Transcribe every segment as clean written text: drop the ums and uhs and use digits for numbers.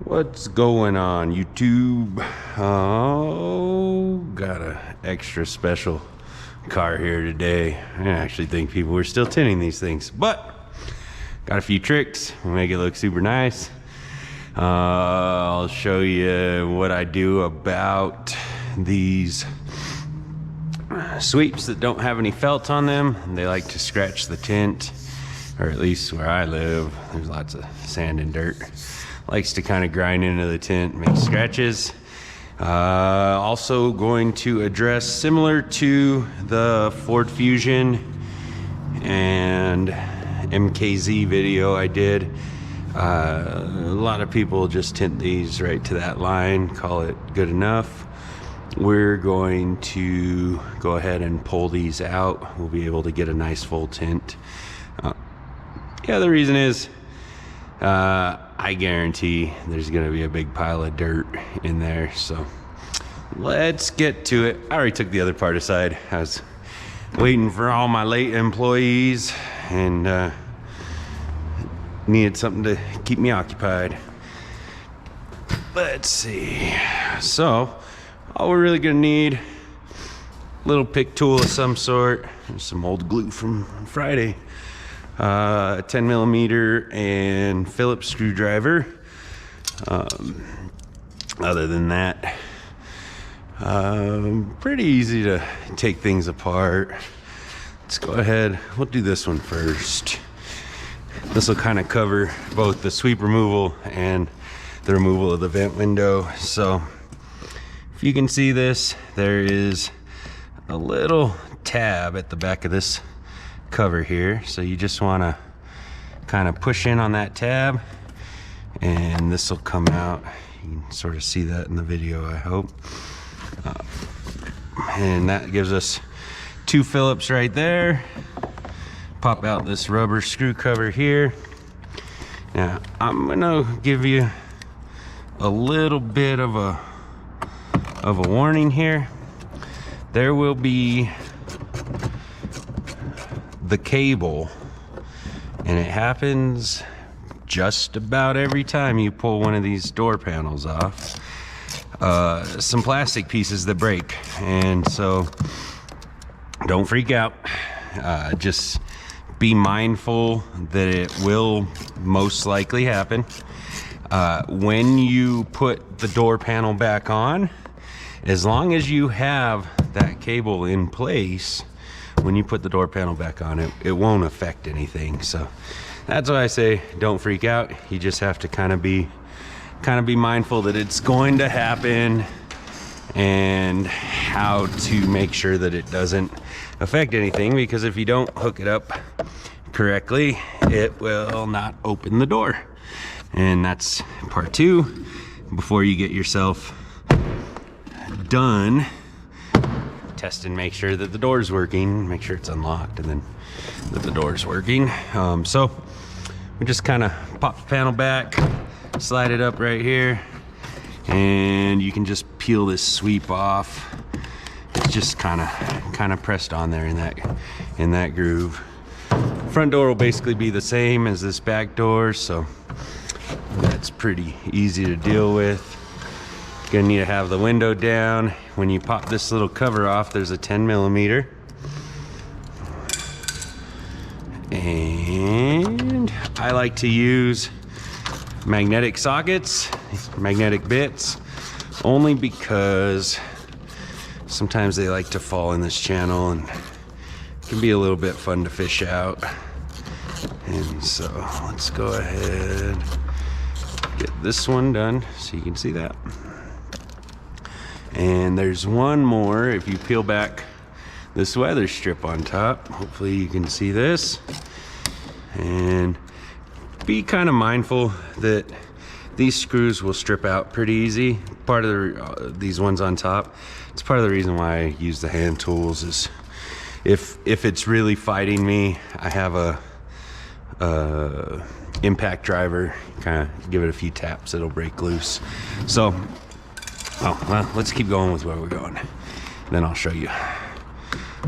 What's going on, YouTube? Oh, got a extra special car here today. I actually think people were still tinting these things, but got a few tricks to make it look super nice. I'll show you what I do about these sweeps that don't have any felt on them. They like to scratch the tint, or at least where I live, there's lots of sand and dirt. Likes to kind of grind into the tint, make scratches. Also going to address, similar to the Ford Fusion and MKZ video I did, a lot of people just tint these right to that line, call it good enough. We're going to go ahead and pull these out. We'll be able to get a nice full tint. Yeah, the reason is I guarantee there's gonna be a big pile of dirt in there, so let's get to it. I already took the other part aside. I was waiting for all my late employees and needed something to keep me occupied. Let's see. So all we're really gonna need, a little pick tool of some sort. There's some old glue from Friday. 10 millimeter and Phillips screwdriver. Other than that, pretty easy to take things apart. Let's go ahead, we'll do this one first. This will kind of cover both the sweep removal and the removal of the vent window. So if you can see this, there is a little tab at the back of this cover here, so you just want to kind of push in on that tab and this will come out. You can sort of see that in the video, I hope. And that gives us 2 Phillips right there. Pop out this rubber screw cover here. Now I'm gonna give you a little bit of a warning here. There will be the cable, and it happens just about every time you pull one of these door panels off. Some plastic pieces that break, and so don't freak out. Just be mindful that it will most likely happen. When you put the door panel back on, as long as you have that cable in place, when you put the door panel back on, it won't affect anything. So that's why I say don't freak out. You just have to kind of be mindful that it's going to happen and how to make sure that it doesn't affect anything, because if you don't hook it up correctly, it will not open the door. And that's part 2. Before you get yourself done, test and make sure that the door is working, make sure it's unlocked, and then that the door is working. So we just kind of pop the panel back, slide it up right here, and you can just peel this sweep off. It's just kind of pressed on there in that groove. Front door will basically be the same as this back door, so that's pretty easy to deal with. Gonna need to have the window down. When you pop this little cover off, there's a 10 millimeter. And I like to use magnetic sockets, magnetic bits, only because sometimes they like to fall in this channel and it can be a little bit fun to fish out. And so let's go ahead, get this one done so you can see that. And there's one more. If you peel back this weather strip on top, hopefully you can see this. And be kind of mindful that these screws will strip out pretty easy. Part of these ones on top, it's part of the reason why I use the hand tools, is if it's really fighting me, I have a impact driver. Kind of give it a few taps, it'll break loose. So well, let's keep going with where we're going, then I'll show you.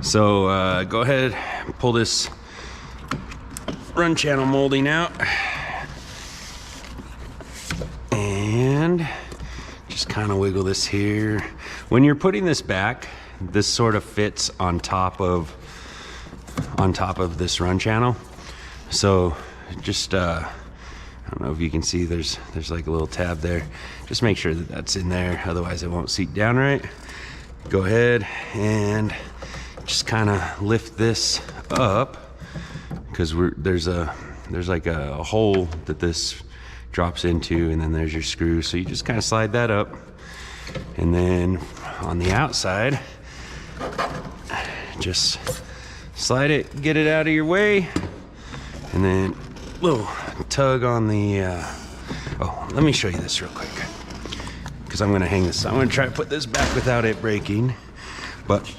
So go ahead, pull this run channel molding out, and and just kind of wiggle this here. When you're putting this back, this sort of fits on top of this run channel. So just I don't know if you can see, there's like a little tab there. Just make sure that that's in there, otherwise it won't seat down right. Go ahead and just kind of lift this up, because there's like a hole that this drops into, and then there's your screw. So you just kind of slide that up, and then on the outside, just slide it, get it out of your way, and then little tug on the oh, let me show you this real quick, because I'm gonna hang this. I'm gonna try to put this back without it breaking. But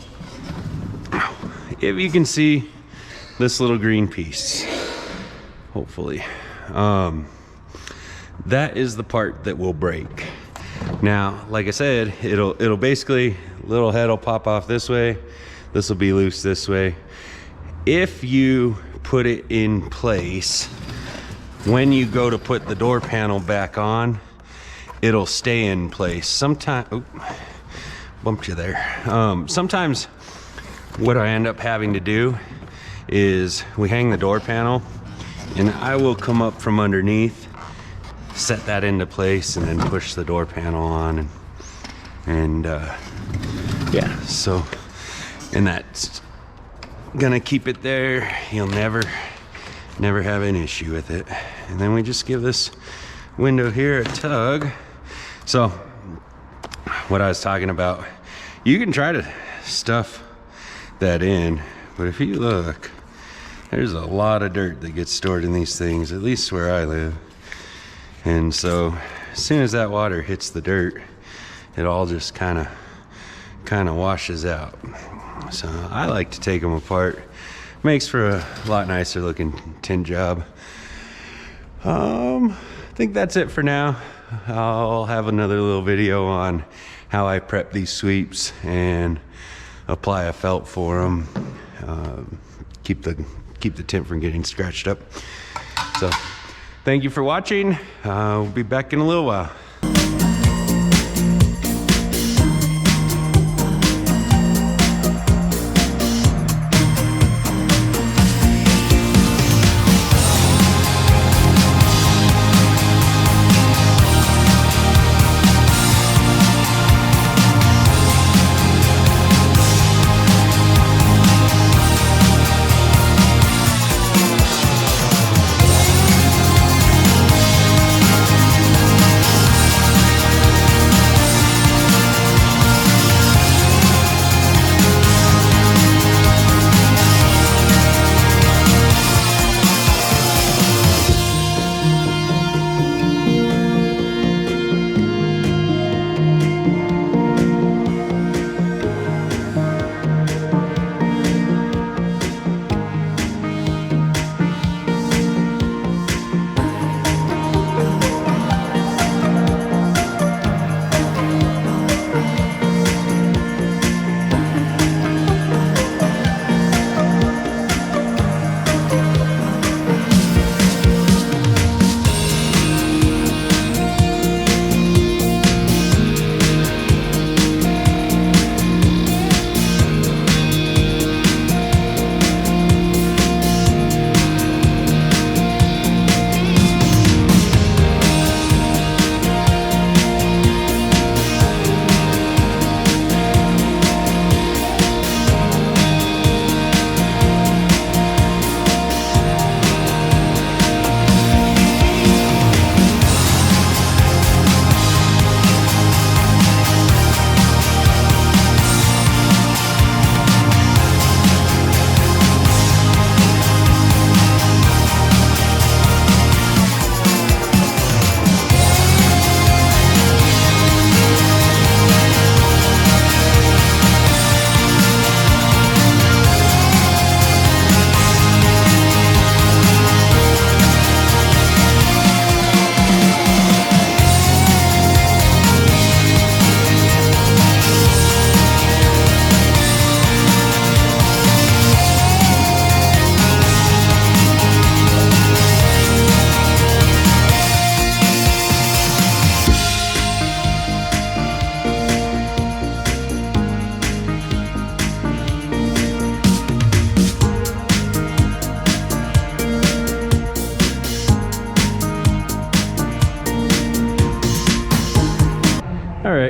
if you can see this little green piece, hopefully, that is the part that will break. Now, like I said, it'll basically, little head will pop off this way, this will be loose this way. If you put it in place, when you go to put the door panel back on, it'll stay in place. Sometimes, oh, bumped you there. Sometimes what I end up having to do is we hang the door panel, and I will come up from underneath, set that into place, and then push the door panel on, and yeah, so, and that's gonna keep it there. You'll never have an issue with it. And then we just give this window here a tug. So what I was talking about, you can try to stuff that in, but if you look, there's a lot of dirt that gets stored in these things, at least where I live. And so as soon as that water hits the dirt, it all just kind of washes out. So I like to take them apart. Makes for a lot nicer looking tint job. I think that's it for now. I'll have another little video on how I prep these sweeps and apply a felt for them. Keep the tint from getting scratched up. So thank you for watching. We'll be back in a little while.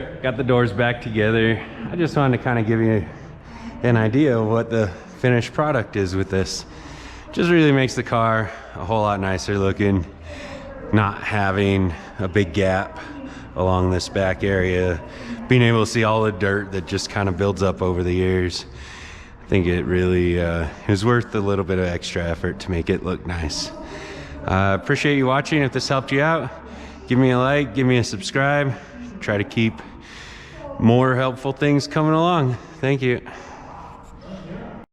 right, got the doors back together. I just wanted to kind of give you an idea of what the finished product is with this. Just really makes the car a whole lot nicer looking, not having a big gap along this back area, being able to see all the dirt that just kind of builds up over the years. I think it really is worth a little bit of extra effort to make it look nice. Appreciate you watching. If this helped you out, give me a like, give me a subscribe. Try to keep more helpful things coming along. Thank you.